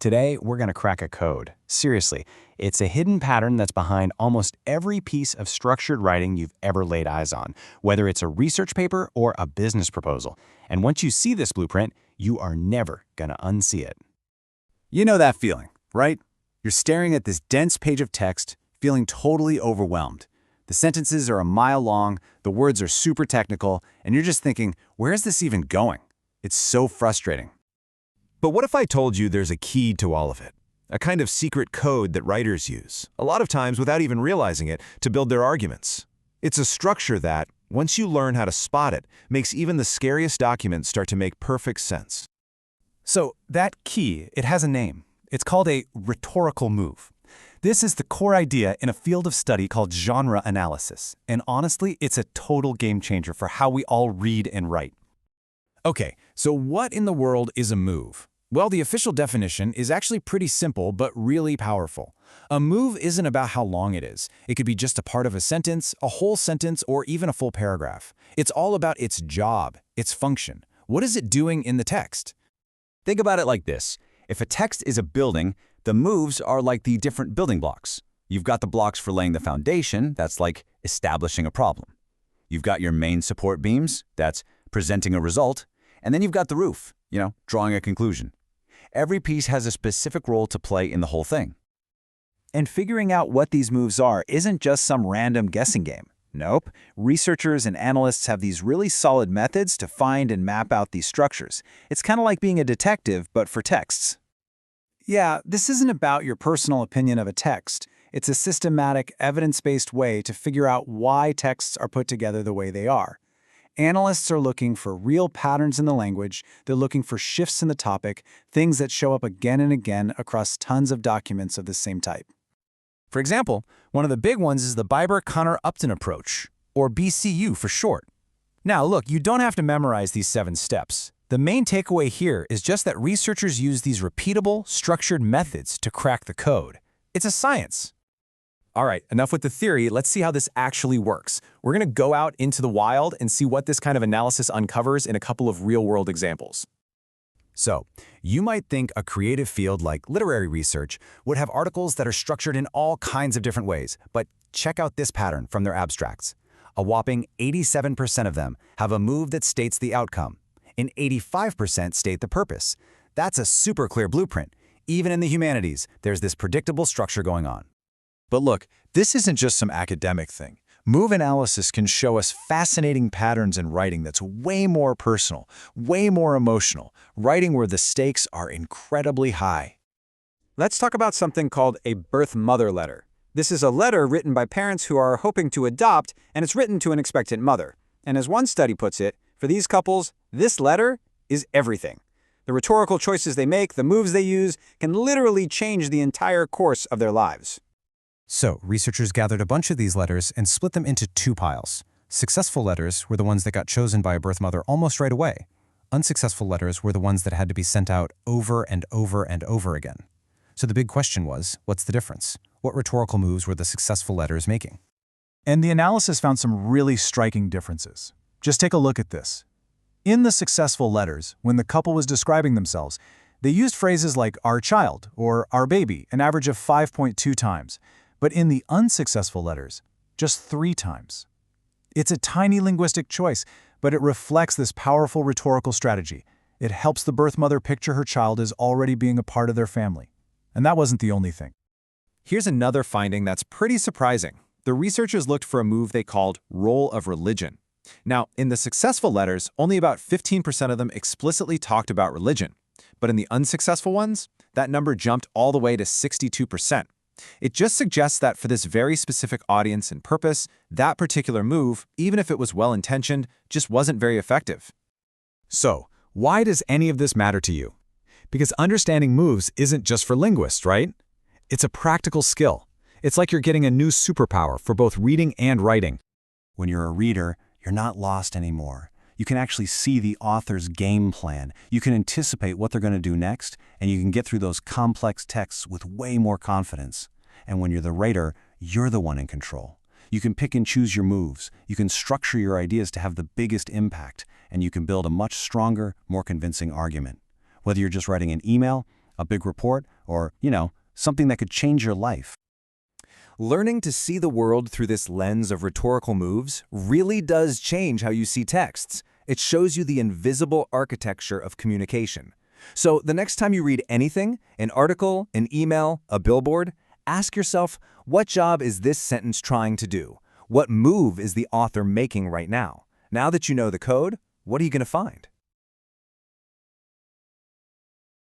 Today, we're going to crack a code. Seriously, it's a hidden pattern that's behind almost every piece of structured writing you've ever laid eyes on, whether it's a research paper or a business proposal. And once you see this blueprint, you are never going to unsee it. You know that feeling, right? You're staring at this dense page of text, feeling totally overwhelmed. The sentences are a mile long, the words are super technical, and you're just thinking, where is this even going? It's so frustrating. But what if I told you there's a key to all of it? A kind of secret code that writers use, a lot of times without even realizing it, to build their arguments. It's a structure that, once you learn how to spot it, makes even the scariest documents start to make perfect sense. So that key, it has a name. It's called a rhetorical move. This is the core idea in a field of study called genre analysis. And honestly, it's a total game changer for how we all read and write. Okay, so what in the world is a move? Well, the official definition is actually pretty simple but really powerful. A move isn't about how long it is. It could be just a part of a sentence, a whole sentence, or even a full paragraph. It's all about its job, its function. What is it doing in the text? Think about it like this. If a text is a building, the moves are like the different building blocks. You've got the blocks for laying the foundation, that's like establishing a problem. You've got your main support beams, that's presenting a result. And then you've got the roof, drawing a conclusion. Every piece has a specific role to play in the whole thing. And figuring out what these moves are isn't just some random guessing game. Nope. Researchers and analysts have these really solid methods to find and map out these structures. It's kind of like being a detective, but for texts. Yeah, this isn't about your personal opinion of a text. It's a systematic, evidence-based way to figure out why texts are put together the way they are. Analysts are looking for real patterns in the language, they're looking for shifts in the topic, things that show up again and again across tons of documents of the same type. For example, one of the big ones is the Biber-Conner-Upton approach, or BCU for short. Now look, you don't have to memorize these 7 steps. The main takeaway here is just that researchers use these repeatable, structured methods to crack the code. It's a science. All right, enough with the theory. Let's see how this actually works. We're going to go out into the wild and see what this kind of analysis uncovers in a couple of real-world examples. So, you might think a creative field like literary research would have articles that are structured in all kinds of different ways, but check out this pattern from their abstracts. A whopping 87% of them have a move that states the outcome, and 85% state the purpose. That's a super clear blueprint. Even in the humanities, there's this predictable structure going on. But look, this isn't just some academic thing. Move analysis can show us fascinating patterns in writing that's way more personal, way more emotional, writing where the stakes are incredibly high. Let's talk about something called a birth mother letter. This is a letter written by parents who are hoping to adopt, and it's written to an expectant mother. And as one study puts it, for these couples, this letter is everything. The rhetorical choices they make, the moves they use, can literally change the entire course of their lives. So, researchers gathered a bunch of these letters and split them into 2 piles. Successful letters were the ones that got chosen by a birth mother almost right away. Unsuccessful letters were the ones that had to be sent out over and over and over again. So the big question was, what's the difference? What rhetorical moves were the successful letters making? And the analysis found some really striking differences. Just take a look at this. In the successful letters, when the couple was describing themselves, they used phrases like our child or our baby, an average of 5.2 times. But in the unsuccessful letters, just 3 times. It's a tiny linguistic choice, but it reflects this powerful rhetorical strategy. It helps the birth mother picture her child as already being a part of their family. And that wasn't the only thing. Here's another finding that's pretty surprising. The researchers looked for a move they called role of religion. Now, in the successful letters, only about 15% of them explicitly talked about religion. But in the unsuccessful ones, that number jumped all the way to 62%. It just suggests that for this very specific audience and purpose, that particular move, even if it was well-intentioned, just wasn't very effective. So, why does any of this matter to you? Because understanding moves isn't just for linguists, right? It's a practical skill. It's like you're getting a new superpower for both reading and writing. When you're a reader, you're not lost anymore. You can actually see the author's game plan. You can anticipate what they're going to do next, and you can get through those complex texts with way more confidence. And when you're the writer, you're the one in control. You can pick and choose your moves. You can structure your ideas to have the biggest impact, and you can build a much stronger, more convincing argument. Whether you're just writing an email, a big report, or, something that could change your life. Learning to see the world through this lens of rhetorical moves really does change how you see texts. It shows you the invisible architecture of communication. So the next time you read anything, an article, an email, a billboard, ask yourself, what job is this sentence trying to do? What move is the author making right now? Now that you know the code, what are you going to find?